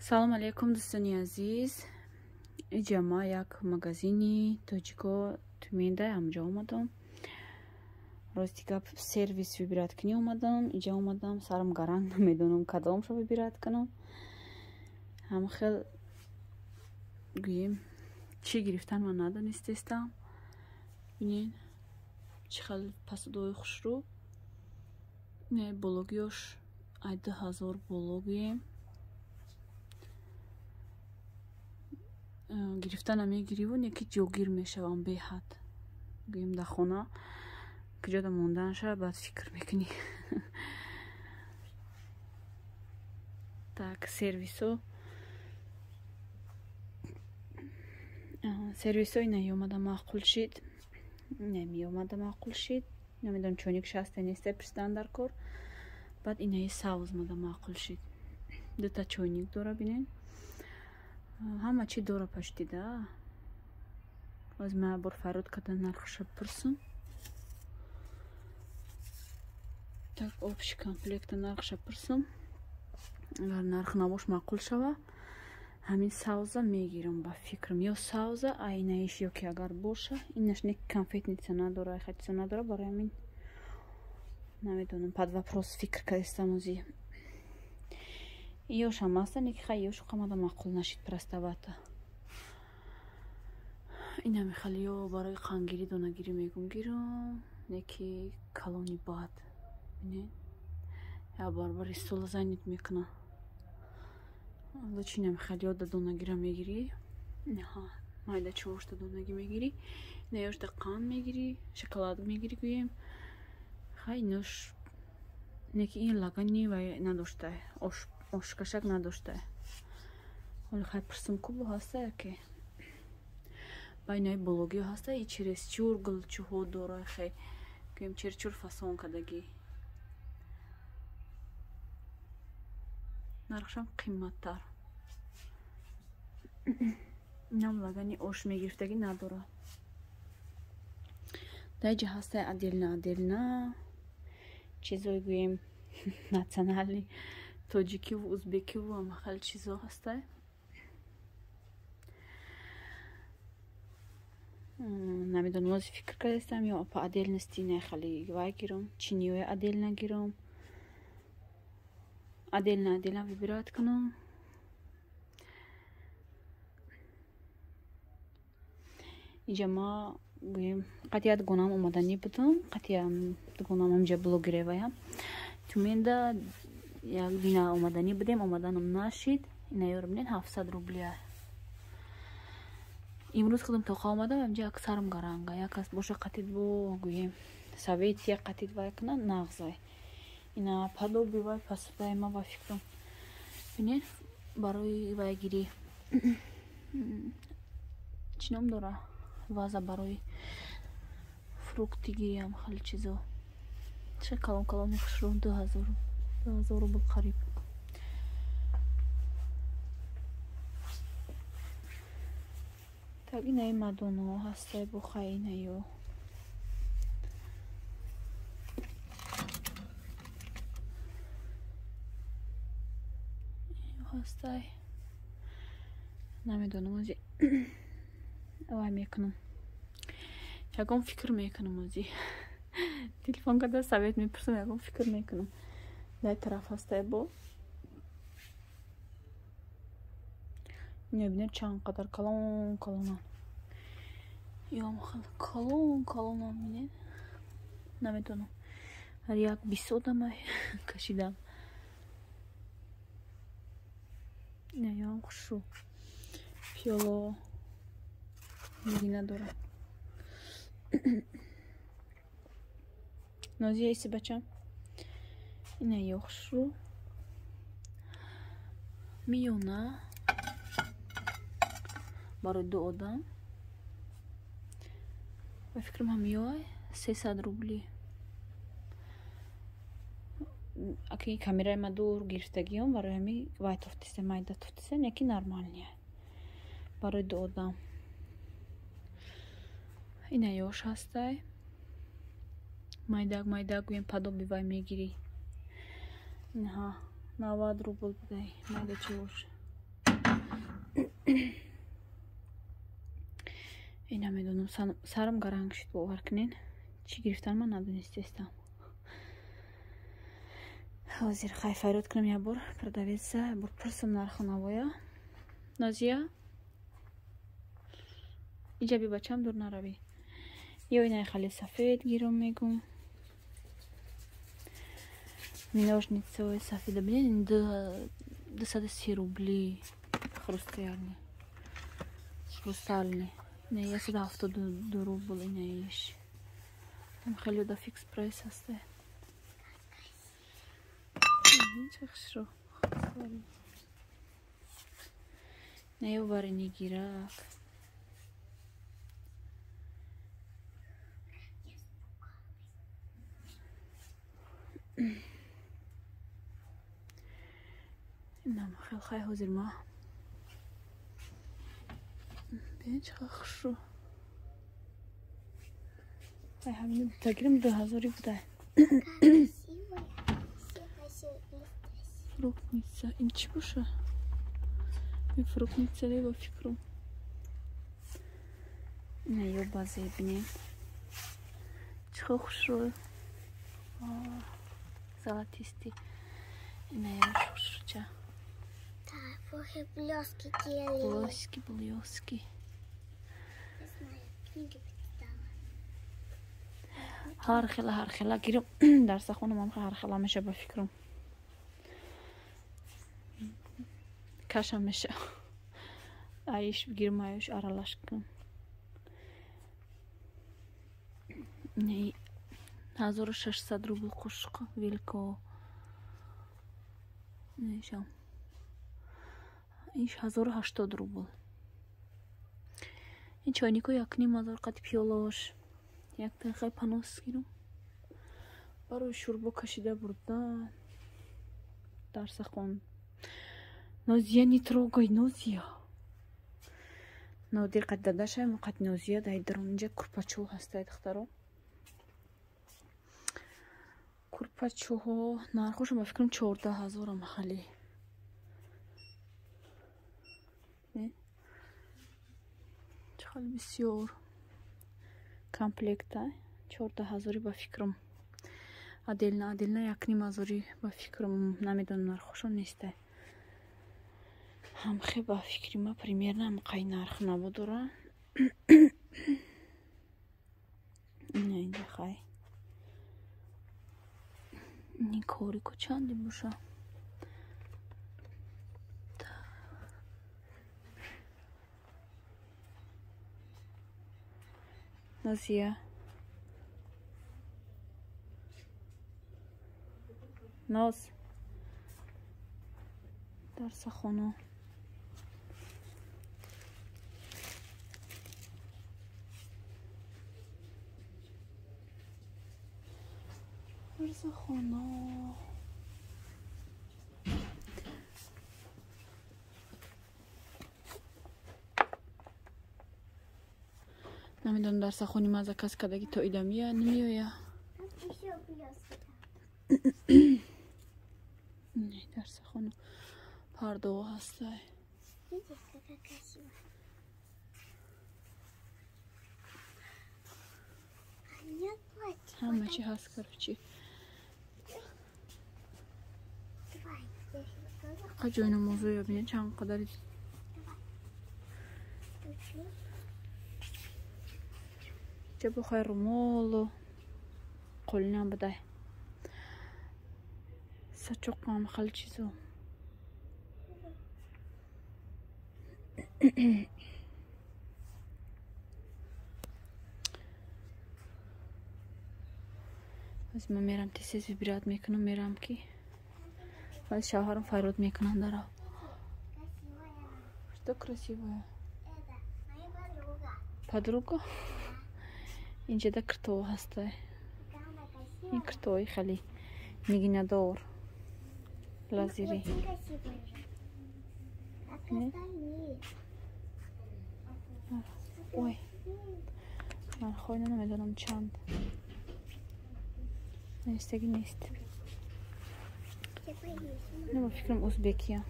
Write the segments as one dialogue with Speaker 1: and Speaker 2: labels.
Speaker 1: салом алейкум дӯстони азиз. Иҷа ма як магазини тоҷико Тюменда ҳамҷо омадам. Рости гап сервис вибираткунӣ омадам. Иҷа омадам сарам гаранг намедонам кадомшо вибират кунам. Ҳама хел гӯем чӣ гирифтан ман надонистестам. бинед чӣ хел пасудҳои хушрӯ. бологиёш ай 2000 боло гӯем. гирифтан намегириву неки ҷогир мешавам беҳад. гӯем дар хона куҷода монданша баъд фикр мекунӣ. так сервисо ина омада маъқул шид. Меомада маъқул шид. намедонам чоник шасте несте пирсидан дар кор. баъд инаи савз мада маъқул шид. дута чойник дора бинед. ҳама чӣ дора паштида. оз ма бор фарод карда нархша пурсум. так обши комплекта нархша пурсум. агар нарх набош маъқул шава ҳамин савза мегирам ба фикрам. ё савза айнаиш ёки агар боша инаш не конфетница надора айхатиса надора. барои ҳамин намедонам пад вопрос фикр кардистам ози ёшам аста неки хай ёшу қамада маъқул нашид простовата. ина мехали ё барои қандгирӣ донагирӣ мегум гирам неки калони бад. бинед я барбари стола зайнит мекуна. лучи намехали ёда донагира мегирӣ. майда чувошта донагӣ мегирӣ. ина ёшта қанд мегирӣ шоколад мегирӣ гӯем. хай инош неки ин лагани вай надошта ошкашак надошта. ҳоли хай пурсум кубу ҳаста яке. ба инаи бологиё ҳаста и чересчур гулчӯҳо дора хай гӯем черчур фасон кадагӣ. нархшам қимматтар. инам лагани ош мегирифтагӣ надора. даиҷа ҳастай аделна чизои гӯем национали тоҷикиву узбекиву ҳама хел чизо ҳастай. намедонам ози фикр кардастам ё по отдельности не хали вай гирам чиниёи отдельно гирам. отдельно вибират кунам. иҷа ма гӯем қатъия дугонам омаданӣ будам. қатъия дугонам амҷа блогереваям Тюменда як дина омаданӣ будем. омаданам нашид. ина ёро бинед 700 рубля. имрӯз худам тоқа омадам амҷа як сарм гаранга якас боша қатид бо гӯем совет як қатид вай куна нағзай. ина падоби вай пасудай ма ба фикрам бинед барои вай гирӣ чӣ ном дора ваза барои фрукти гирям хеле чизо. чӣ калони хушрӯ 2000 рубл қариб. так инаи мадоно ҳастай бо хай инаё ҳастай. намедонам ози вай мекунам. ягон фикр мекунам ози телефон карда совет мепурсам ягон фикр мекунам. дай тараф ҳастай бо ина бинед чанд қадар калонам. калонам бинед намедонам ҳар як бисодамай кашидам. ина ёам хушрӯ пиёло мегина дора. нози ҳайси бачам ина ё хушрӯ миёна барои ду одам ба фикрам ҳамиёй 300 рубли. аки камераи ма дур гирифтагиём барои ҳами вай тофтисе майда тофтисе неки нормалния барои ду одам. ина ёш ҳастай майдак гӯем падоби вай мегирӣ. инҳа 90 рубл будай майда чувош. اینا میدونم سرم گرنگ شد باور کنین چی گرفتن من ندونستم حاضر خواهی فرود کنم یه بار پردویزه بر پرسم نرخ نوایا نازیا اینجا بی بچم دور نروی یا اینای خیلی سفید گیرم میگم نوژنیцевые سفید بلین 230 рублей хрустальный хрустальный не я 172 рубль اینایش там خیلی دا фикс прайс هسته چه خوشو نه باری نگیرک نم خیلی خیلی حاضر ما بیان چه خوشو همین تقریبا 2000 بوده фруктница این چی باشه این фруктница لیبا فکرم نه یو بازه بینیم چه خوش رو золотистый نه یو خوش رو چه
Speaker 2: Плохие блески делали.
Speaker 1: Блески.
Speaker 2: Не знаю, книги почитала.
Speaker 1: هر خلا گیرم درس خونم هم هر خلا میشه با فکرم کشم میشه ایش بگیرم ایش آرالاش کنم نه 1600 روبل قشق ویلکو نیشم اینش 1080 روبل این چایніکو یک نیم هزار قد پیولاش یک دقیقه پناس گیرم برای شوربا کشیده بردن درس خون نازیه نیتروگای نازیه نادیر قد داده شایم قد نازیه دایدرم اینجا کرپاچو هسته دخترو کرپاچو ها نرخوشم بفکرم 14,000 هم خیلی خیلی بسیار کامپلکت 14,000 با فکرم عدل نه یک نیم هزاری با فکرم نمیدونم نرخوشم نیسته هم خیلی با فکری ما پریمیر نم قای نرخ نبودورا نه اینجا خیلی این کاری که چندی باشه نازیه ناز درس خونه درس خونه نمیدونم درس خونی مزه کس کدگی تو ایدمیه نمیویه نه درس خونه پرده هسته همه چی هست کرفچی قجوین موضوع یا بینه چند قدری چه بخواه رومال قلنا بده سچوق هم خیلی چیزو از من میرم تیسیز ویبرات میکنم میرم که ولی شوهرم فرود میکنن داره что красивое подруга اینجا ده کرتو هسته این کرتوی خیلی نگینه دار لازیری اوی من خواهی نمیدونم چند نیستگی نیست نه با فکرم ازبکیه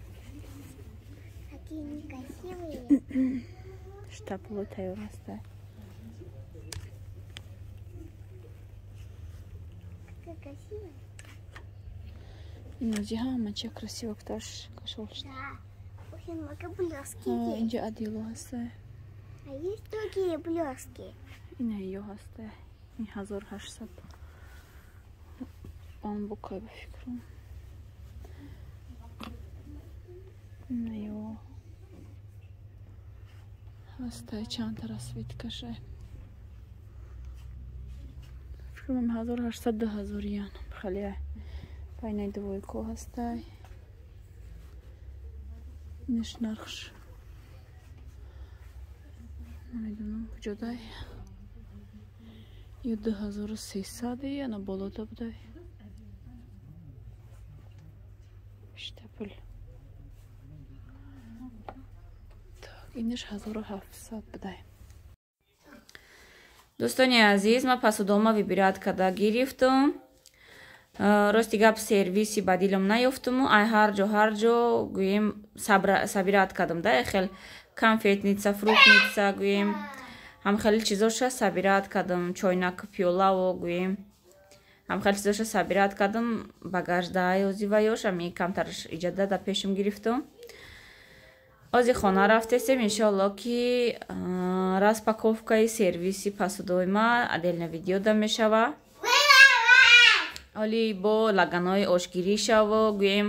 Speaker 2: Какие некрасивые.
Speaker 1: Штапуло тайёр ҳастад.
Speaker 2: Как красиво.
Speaker 1: Иноҷи ҳамачи красиво кташ кашолш.
Speaker 2: Да. Очень много блески есть.
Speaker 1: Инҷа адило ҳастад.
Speaker 2: А есть другие блески.
Speaker 1: Ин ё ҳастад. Ин 1800. Бамбукай бификрам. Ин ё. ҳастад чанд расветкаше. Фикрам 1800 2000 ян. Хеле байнаи двойко ҳастад. Инаш нархш. Намедонам куҷодай. Ё 2300 яна болода будай. Штапл. Так, инаш 1700 будай. Дӯстони азиз, ман пасудома вибират карда гирифтум. Рости гап сервиси бадилам наёфтуму, ай ҳар ҷо гӯем сабират кардам да, хел конфетница, фруктница гӯем ҳам хеле чизоша сабират кардам, чойнак, пиёлаво гӯем ҳам хеле чизоша сабират кардам, багажда озиваёш ами камтараш иҷада да пешум гирифтум. Ози хона рафтесем, иншоалло ки распаковкаи сервиси пасудои ман отдельно видео да мешава. Оли бо лаганои ошгирӣ шаво гӯем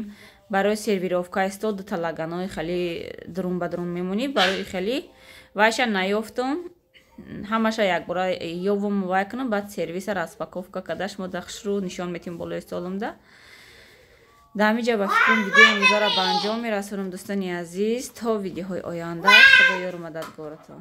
Speaker 1: барои сервировкаи стол дута лаганои хеле дурун ба дурун мемонӣ, барои хеле вайша наёфтум. Ҳамаша якбора ёвум вай кунам, баъд сервиса распаковка карда шумо дахшру нишон метавонем болои столумда. Дар ҳаминҷа ба фикрам видеои имрӯзаро ба анҷом мерасонам. Дӯстони азиз, то видеоҳои оянда, худоёру мададгоратон.